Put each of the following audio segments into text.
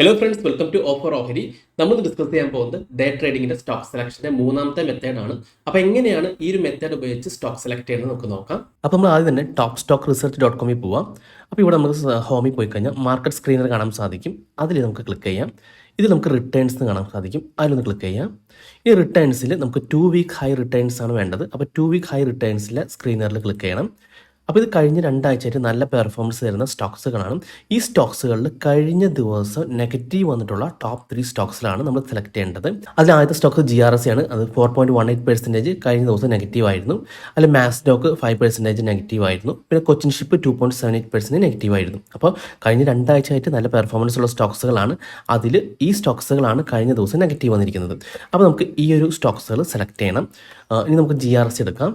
Hello friends, welcome to offer ഓഹരി. നമ്മൾ discuss ചെയ്യാൻ പോകുന്നത് ഡേ ട്രേഡിംഗിന്റെ സ്റ്റോക്ക് സെലക്ഷന്റെ മൂന്നാമത്തെ മെത്തേഡാണ്. അപ്പോൾ എങ്ങനെയാണ് ഈ ഒരു മെത്തേഡ് ഉപയോഗിച്ച് സ്റ്റോക്ക് സെലക്ട് ചെയ്യുന്നത് നമുക്ക് നോക്കാം. അപ്പോൾ നമ്മൾ ആദ്യം തന്നെ topstockresearch.com പോവാം. അപ്പോൾ ഇവിടെ നമുക്ക് ഹോമിൽ പോയി കഴിഞ്ഞാൽ മാർക്കറ്റ് സ്ക്രീനർ കാണാൻ സാധിക്കും. അതിൽ നമുക്ക് ക്ലിക്ക് ചെയ്യാം. ഇതിൽ നമുക്ക് റിട്ടേൺസ് കാണാൻ സാധിക്കും. അതിലൊന്ന് ക്ലിക്ക് ചെയ്യാം. ഈ റിട്ടേൺസിൽ നമുക്ക് 2 വീക്ക് ഹൈ റിട്ടേൺസ് ആണ് വേണ്ടത്. അപ്പോൾ 2 വീക്ക് ഹൈ റിട്ടേൺസിലെ സ്ക്രീനറിൽ ക്ലിക്ക് ചെയ്യണം. അപ്പോൾ ഇത് കഴിഞ്ഞ 2 ആഴ്ചയായിട്ട് നല്ല പെർഫോമൻസ് തരുന്ന സ്റ്റോക്സുകളാണ്. ഈ സ്റ്റോക്സുകളിൽ കഴിഞ്ഞ ദിവസം നെഗറ്റീവ് വന്നിട്ടുള്ള ടോപ്പ് 3 സ്റ്റോക്സിലാണ് നമ്മൾ സെലക്ട് ചെയ്യേണ്ടത്. അതിൽ ആദ്യത്തെ സ്റ്റോക്ക് GRSC ആണ്. അത് 4.18% കഴിഞ്ഞ ദിവസം നെഗറ്റീവ് ആയിരുന്നു. അതിൽ മാസ്ഡോക്ക് 5% നെഗറ്റീവ് ആയിരുന്നു. പിന്നെ കൊച്ചിൻ ഷിപ്പ് 2.78% നെഗറ്റീവ് ആയിരുന്നു. അപ്പോൾ കഴിഞ്ഞ 2 ആഴ്ചയായിട്ട് നല്ല പെർഫോമൻസ് ഉള്ള സ്റ്റോക്സുകളാണ്. അതിൽ ഈ സ്റ്റോക്സുകളാണ് കഴിഞ്ഞ ദിവസം നെഗറ്റീവ് വന്നിരിക്കുന്നത്. അപ്പോൾ നമുക്ക് ഈ ഒരു സ്റ്റോക്സുകൾ സെലക്ട് ചെയ്യണം. ഇനി നമുക്ക് GRSC എടുക്കാം.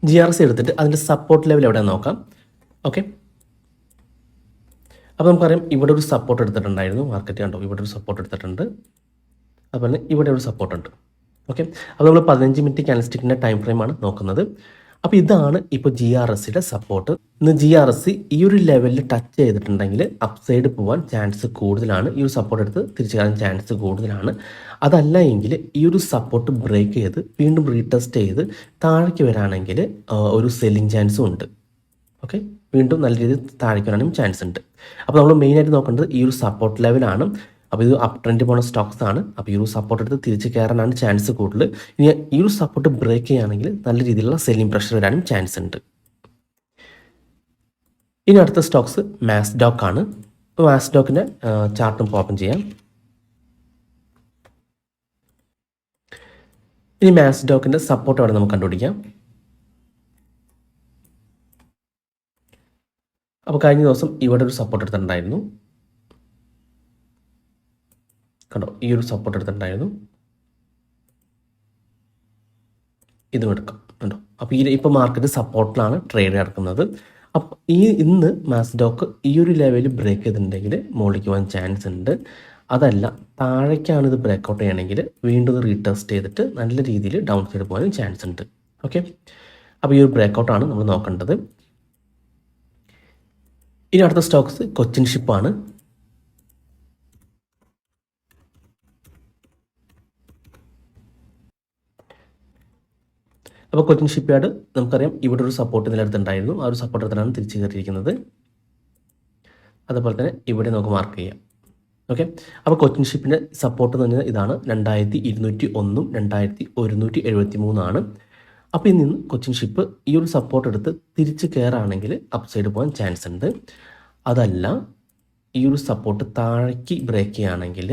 GRSC എടുത്തിട്ട് അതിൻ്റെ സപ്പോർട്ട് ലെവൽ എവിടെയാണെന്ന് നോക്കാം. ഓക്കെ, അപ്പോൾ നമുക്കറിയാം ഇവിടെ ഒരു സപ്പോർട്ട് എടുത്തിട്ടുണ്ടായിരുന്നു. മാർക്കറ്റ് കണ്ടോ, ഇവിടെ ഒരു സപ്പോർട്ട് എടുത്തിട്ടുണ്ട്. അതുപോലെ ഇവിടെ ഒരു സപ്പോർട്ട് ഉണ്ട്. ഓക്കെ, അപ്പോൾ നമ്മൾ 15 മിനിറ്റ് ക്യാൻഡിൽസ്റ്റിക്കിൻ്റെ ടൈം ഫ്രെയിമാണ് നോക്കുന്നത്. അപ്പോൾ ഇതാണ് ഇപ്പോൾ GRSCയുടെ സപ്പോർട്ട്. ഇന്ന് GRSC ഈ ഒരു ലെവലിൽ ടച്ച് ചെയ്തിട്ടുണ്ടെങ്കിൽ അപ്സൈഡ് പോകാൻ ചാൻസ് കൂടുതലാണ്. ഈ ഒരു സപ്പോർട്ട് എടുത്ത് തിരിച്ചു കയറാൻ ചാൻസ് കൂടുതലാണ്. അതല്ല എങ്കിൽ ഈ ഒരു സപ്പോർട്ട് ബ്രേക്ക് ചെയ്ത് വീണ്ടും റീടെസ്റ്റ് ചെയ്ത് താഴേക്ക് വരാണെങ്കിൽ ഒരു സെല്ലിംഗ് ചാൻസും ഉണ്ട്. ഓക്കെ, വീണ്ടും നല്ല രീതിയിൽ താഴേക്ക് വരാനും ചാൻസ് ഉണ്ട്. അപ്പോൾ നമ്മൾ മെയിനായിട്ട് നോക്കേണ്ടത് ഈ ഒരു സപ്പോർട്ട് ലെവലാണ്. അപ്പോൾ ഇത് അപ് ട്രെൻഡ് പോകുന്ന സ്റ്റോക്സ് ആണ്. അപ്പോൾ ഈ ഒരു സപ്പോർട്ട് എടുത്ത് തിരിച്ച് കയറാനാണ് ചാൻസ് കൂടുതൽ. ഇനി ഈ ഒരു സപ്പോർട്ട് ബ്രേക്ക് ചെയ്യുകയാണെങ്കിൽ നല്ല രീതിയിലുള്ള സെല്ലിംഗ് പ്രഷർ വരാനും ചാൻസ് ഉണ്ട്. ഇനി അടുത്ത സ്റ്റോക്സ് മാസ്ഡോക്ക് ആണ്. മാസ്ഡോക്കിൻ്റെ ചാർട്ടും ഓപ്പൺ ചെയ്യാം. ഇനി മാസ്ഡോക്കിൻ്റെ സപ്പോർട്ട് അവിടെ നമുക്ക് കണ്ടുപിടിക്കാം. അപ്പോൾ കഴിഞ്ഞ ദിവസം ഇവിടെ ഒരു സപ്പോർട്ട് എടുത്തിട്ടുണ്ടായിരുന്നു. കണ്ടോ, ഈ ഒരു സപ്പോർട്ട് എടുത്തിട്ടുണ്ടായിരുന്നു. ഇതും എടുക്കാം കണ്ടോ. അപ്പോൾ ഇപ്പോൾ മാർക്കറ്റ് സപ്പോർട്ടിലാണ് ട്രേഡ് നടക്കുന്നത്. അപ്പോൾ ഇന്ന് മാസ്ഡോക്ക് ഈ ഒരു ലെവലിൽ ബ്രേക്ക് ചെയ്തിട്ടുണ്ടെങ്കിൽ മുകളിലേക്ക് പോകാൻ ചാൻസ് ഉണ്ട്. അതല്ല താഴേക്കാണ് ഇത് ബ്രേക്കൗട്ട് ചെയ്യണമെങ്കിൽ വീണ്ടും ഇത് റീടെസ്റ്റ് ചെയ്തിട്ട് നല്ല രീതിയിൽ ഡൗൺ സൈഡ് പോകാനും ചാൻസ് ഉണ്ട്. ഓക്കെ, അപ്പോൾ ഈ ഒരു ബ്രേക്കൗട്ടാണ് നമ്മൾ നോക്കേണ്ടത്. ഇനി അടുത്ത സ്റ്റോക്സ് കൊച്ചിൻ ഷിപ്പാണ്. അപ്പോൾ കൊച്ചിൻ ഷിപ്പ് യാർഡ് നമുക്കറിയാം ഇവിടെ ഒരു സപ്പോർട്ട് നിലനിർത്തുന്നുണ്ടായിരുന്നു. ആ ഒരു സപ്പോർട്ട് എടുത്തിട്ടാണ് തിരിച്ചു കയറിയിരിക്കുന്നത്. അതുപോലെ തന്നെ ഇവിടെ നമുക്ക് മാർക്ക് ചെയ്യാം. ഓക്കെ, അപ്പോൾ കൊച്ചിൻ ഷിപ്പിൻ്റെ സപ്പോർട്ട് എന്ന് പറഞ്ഞാൽ ഇതാണ് 2201 2173 ആണ്. അപ്പോൾ ഇതിൽ നിന്ന് കൊച്ചിൻ ഷിപ്പ് ഈ ഒരു സപ്പോർട്ട് എടുത്ത് തിരിച്ച് കയറാണെങ്കിൽ അപ്സൈഡ് പോകാൻ ചാൻസ് ഉണ്ട്. അതല്ല ഈ ഒരു സപ്പോർട്ട് താഴേക്ക് ബ്രേക്ക് ചെയ്യുകയാണെങ്കിൽ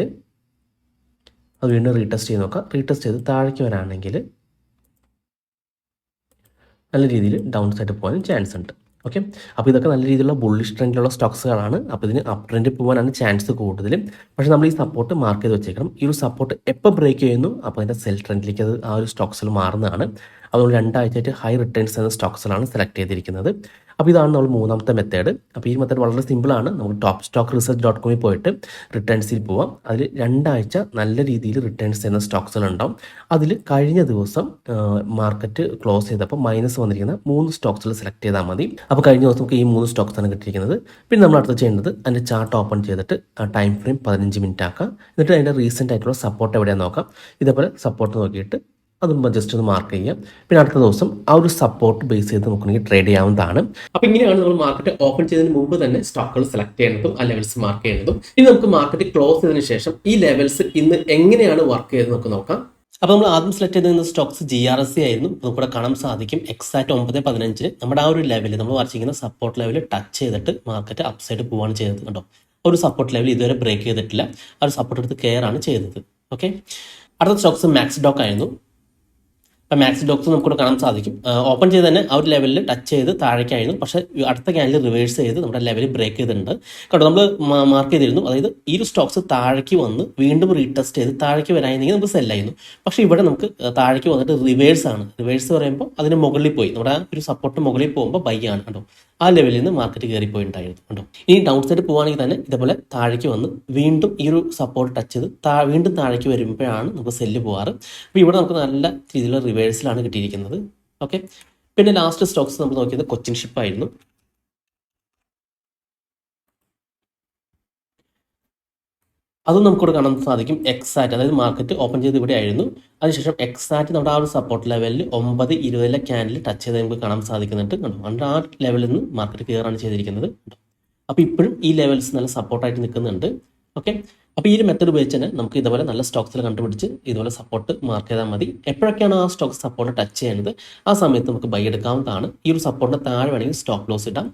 അത് വീണ്ടും റീടെസ്റ്റ് ചെയ്ത് നോക്കാം. റീടെസ്റ്റ് ചെയ്ത് താഴേക്ക് വരാണെങ്കിൽ നല്ല രീതിയിൽ ഡൗൺ സൈഡ് പോകാനും ചാൻസ് ഉണ്ട്. ഓക്കെ, അപ്പോൾ ഇതൊക്കെ നല്ല രീതിയിലുള്ള ബുള്ളിഷ് ട്രെൻഡിലുള്ള സ്റ്റോക്സുകളാണ്. അപ്പോൾ ഇതിന് അപ്പ് ട്രെൻഡ് പോകാനാണ് ചാൻസ് കൂടുതലും. പക്ഷേ നമ്മൾ ഈ സപ്പോർട്ട് മാർക്ക് ചെയ്ത് വെച്ചേക്കണം. ഈ ഒരു സപ്പോർട്ട് എപ്പോൾ ബ്രേക്ക് ചെയ്യുന്നു അപ്പോൾ അതിൻ്റെ സെൽ ട്രെൻഡിലേക്ക് അത് ആ ഒരു സ്റ്റോക്സിൽ മാറുന്നതാണ്. അതുകൊണ്ട് 2 ആഴ്ചയായിട്ട് ഹൈ റിട്ടേൺസ് എന്ന സ്റ്റോക്സിലാണ് സെലക്ട് ചെയ്തിരിക്കുന്നത്. അപ്പോൾ ഇതാണ് നമ്മൾ മൂന്നാമത്തെ മെത്തേഡ്. അപ്പോൾ ഈ മെത്തേഡ് വളരെ സിമ്പിളാണ്. നമുക്ക് topstockresearch.com പോയിട്ട് റിട്ടേൺസിൽ പോവാം. അതിൽ 2 ആഴ്ച നല്ല രീതിയിൽ റിട്ടേൺസ് ചെയ്യുന്ന സ്റ്റോക്സുകളുണ്ടാവും. അതിൽ കഴിഞ്ഞ ദിവസം മാർക്കറ്റ് ക്ലോസ് ചെയ്തപ്പോൾ മൈനസ് വന്നിരിക്കുന്ന 3 സ്റ്റോക്സുകൾ സെലക്ട് ചെയ്താൽ മതി. അപ്പോൾ കഴിഞ്ഞ ദിവസം നമുക്ക് ഈ 3 സ്റ്റോക്സാണ് കിട്ടിയിരിക്കുന്നത്. പിന്നെ നമ്മൾ അടുത്ത് ചെയ്യേണ്ടത് അതിൻ്റെ ചാർട്ട് ഓപ്പൺ ചെയ്തിട്ട് ടൈം ഫ്രെയിം 15 മിനിറ്റ് ആക്കാം. എന്നിട്ട് അതിൻ്റെ റീസെൻ്റ് ആയിട്ടുള്ള സപ്പോർട്ട് എവിടെയാണെന്ന് നോക്കാം. ഇതേപോലെ സപ്പോർട്ട് നോക്കിയിട്ട് അതും ജസ്റ്റ് ഒന്ന് മാർക്ക് ചെയ്യാം. പിന്നെ അടുത്ത ദിവസം ആ ഒരു സപ്പോർട്ട് ബേസ് ചെയ്ത് നോക്കണമെങ്കിൽ ട്രേഡ് ചെയ്യാവുന്നതാണ്. അപ്പോൾ ഇങ്ങനെയാണ് നമ്മൾ മാർക്കറ്റ് ഓപ്പൺ ചെയ്തതിന് മുമ്പ് തന്നെ സ്റ്റോക്കുകൾ സെലക്ട് ചെയ്യുന്നതും ആ ലെവൽസ് മാർക്ക് ചെയ്യുന്നതും. ഇനി നമുക്ക് മാർക്കറ്റ് ക്ലോസ് ചെയ്തതിന് ശേഷം ഈ ലെവൽസ് ഇന്ന് എങ്ങനെയാണ് വർക്ക് ചെയ്ത് നമുക്ക് നോക്കാം. അപ്പോൾ നമ്മൾ ആദ്യം സെലക്ട് ചെയ്തിരുന്ന സ്റ്റോക്സ് GRSC ആയിരുന്നു. നമുക്കിവിടെ കാണാൻ സാധിക്കും എക്സാക്ട് 9:15 നമ്മുടെ ആ ഒരു ലെവലിൽ നമ്മൾ വരച്ചിരിക്കുന്ന സപ്പോർട്ട് ലെവൽ ടച്ച് ചെയ്തിട്ട് മാർക്കറ്റ് അപ്സൈഡ് പോവാണ് ചെയ്തത്. കണ്ടോ, ഒരു സപ്പോർട്ട് ലെവൽ ഇതുവരെ ബ്രേക്ക് ചെയ്തിട്ടില്ല. ആ ഒരു സപ്പോർട്ട് എടുത്ത് കെയറാണ് ചെയ്തത്. ഓക്കെ, അടുത്ത സ്റ്റോക്സ് മാക്സ്ഡോക്ക് ആയിരുന്നു. അപ്പോൾ മാക്സ്ഡോക്സ് നമുക്കിവിടെ കാണാൻ സാധിക്കും ഓപ്പൺ ചെയ്ത് തന്നെ ആ ഒരു ലെവലിൽ ടച്ച് ചെയ്ത് താഴേക്കായിരുന്നു. പക്ഷേ അടുത്ത ക്യാൻഡിൽ റിവേഴ്സ് ചെയ്ത് നമ്മുടെ ലെവലിൽ ബ്രേക്ക് ചെയ്തിട്ടുണ്ട്. കേട്ടോ, നമ്മൾ മാർക്ക് ചെയ്തിരുന്നു. അതായത് ഈ ഒരു സ്റ്റോക്സ് താഴേക്ക് വന്ന് വീണ്ടും റീടെസ്റ്റ് ചെയ്ത് താഴേക്ക് വരായിരുന്നെങ്കിൽ നമുക്ക് സെല്ലായിരുന്നു. പക്ഷേ ഇവിടെ നമുക്ക് താഴേക്ക് വന്നിട്ട് റിവേഴ്സ് ആണ്. റിവേഴ്സ് പറയുമ്പോൾ അതിന് മുകളിൽ പോയി നമ്മുടെ ആ ഒരു സപ്പോർട്ട് മുകളിൽ പോകുമ്പോൾ ബൈ ആണ്. കേട്ടോ, ആ ലെവലിൽ നിന്ന് മാർക്കറ്റ് കയറിപ്പോയിട്ടുണ്ടായിരുന്നു കേട്ടോ. ഇനി ഡൗൺ സൈഡ് പോവുകയാണെങ്കിൽ തന്നെ ഇതേപോലെ താഴേക്ക് വന്ന് വീണ്ടും ഈ ഒരു സപ്പോർട്ട് ടച്ച് ചെയ്ത് വീണ്ടും താഴേക്ക് വരുമ്പോഴാണ് നമുക്ക് സെല്ല് പോകാറ്. അപ്പോൾ ഇവിടെ നമുക്ക് നല്ല രീതിയിലുള്ള റിവേഴ്സിലാണ് കിട്ടിയിരിക്കുന്നത്. ഓക്കെ, പിന്നെ ലാസ്റ്റ് സ്റ്റോക്സ് നമ്മൾ നോക്കിയത് കൊച്ചിൻ ഷിപ്പായിരുന്നു. അതും നമുക്കിവിടെ കാണാൻ സാധിക്കും. എക്സാറ്റ്, അതായത് മാർക്കറ്റ് ഓപ്പൺ ചെയ്ത് ഇവിടെ ആയിരുന്നു. അതിനുശേഷം എക്സാറ്റ് നമ്മുടെ ആ ഒരു സപ്പോർട്ട് ലെവലിൽ 9:20 ക്യാൻഡിൽ ടച്ച് ചെയ്ത് നമുക്ക് കാണാൻ സാധിക്കുന്നുണ്ട്. കണ്ടോ, ആ ലെവലിൽ നിന്ന് മാർക്കറ്റ് കയറാണ് ചെയ്തിരിക്കുന്നത്. അപ്പോൾ ഇപ്പോഴും ഈ ലെവൽസ് നല്ല സപ്പോർട്ടായിട്ട് നിൽക്കുന്നുണ്ട്. ഓക്കെ, അപ്പോൾ ഈ ഒരു മെത്തഡ് ഉപയോഗിച്ച് തന്നെ നമുക്ക് ഇതുപോലെ നല്ല സ്റ്റോക്സിൽ കണ്ടുപിടിച്ച് ഇതുപോലെ സപ്പോർട്ട് മാർക്ക് ചെയ്താൽ മതി. എപ്പോഴൊക്കെയാണ് ആ സ്റ്റോക്ക് സപ്പോർട്ട് ടച്ച് ചെയ്യുന്നത് ആ സമയത്ത് നമുക്ക് ബൈ എടുക്കാവുന്നതാണ്. ഈ ഒരു സപ്പോർട്ടിന് താഴെ വേണമെങ്കിൽ സ്റ്റോപ്പ് ലോസ് ഇടാം.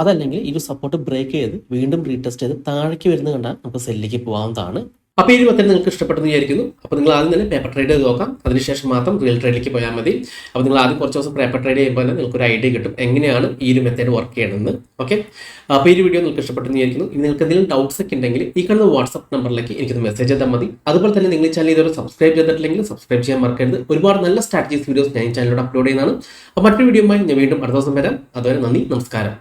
അതല്ലെങ്കിൽ ഈ ഒരു സപ്പോർട്ട് ബ്രേക്ക് ചെയ്ത് വീണ്ടും റീടെസ്റ്റ് ചെയ്ത് താഴേക്ക് വരുന്നത് കണ്ടാൽ നമുക്ക് സെല്ലിലേക്ക് പോകാവുന്നതാണ്. അപ്പോൾ ഈ ഒരു മെത്തേഡ് നിങ്ങൾക്ക് ഇഷ്ടപ്പെട്ടെന്ന് വിചാരിക്കുന്നു. അപ്പോൾ നിങ്ങൾ ആദ്യം തന്നെ പേപ്പർ ട്രേഡ് ചെയ്ത് നോക്കാം, അതിനുശേഷം മാത്രം റിയൽ ട്രേഡിലേക്ക് പോയാൽ മതി. അപ്പോൾ നിങ്ങൾ ആദ്യം കുറച്ച് ദിവസം പേപ്പർ ട്രേഡ് ചെയ്യുമ്പോൾ തന്നെ നിങ്ങൾക്ക് ഒരു ഐഡിയ കിട്ടും എങ്ങനെയാണ് ഈ ഒരു മെത്തേഡ് വർക്ക് ചെയ്യണമെന്ന്. ഓക്കെ, അപ്പോൾ ഈ ഒരു വീഡിയോ നിങ്ങൾക്ക് ഇഷ്ടപ്പെട്ടെന്ന് വിചാരിക്കുന്നു. ഇനി നിങ്ങൾക്ക് എന്തെങ്കിലും ഡൗട്ട്സ് ഒക്കെ ഉണ്ടെങ്കിൽ ഈ കാണുന്ന വാട്സ്ആപ്പ് നമ്പറിലേക്ക് എനിക്കൊന്ന് മെസ്സേജ് ചെയ്താൽ മതി. അതുപോലെ തന്നെ നിങ്ങൾ ഈ ചാനൽ ഇതുവരെ സബ്സ്ക്രൈബ് ചെയ്തിട്ടില്ലെങ്കിൽ സബ്സ്ക്രൈബ് ചെയ്യാൻ മറക്കരുത്. ഒരുപാട് നല്ല സ്ട്രാറ്റജീസ് വീഡിയോസ് ഞാൻ ഈ ചാനലിലൂടെ അപ്ലോഡ് ചെയ്യുന്നതാണ്. അപ്പോൾ മറ്റൊരു വീഡിയോയുമായി ഞാൻ വീണ്ടും അടുത്ത ദിവസം വരാം. അതുവരെ നന്ദി, നമസ്കാരം.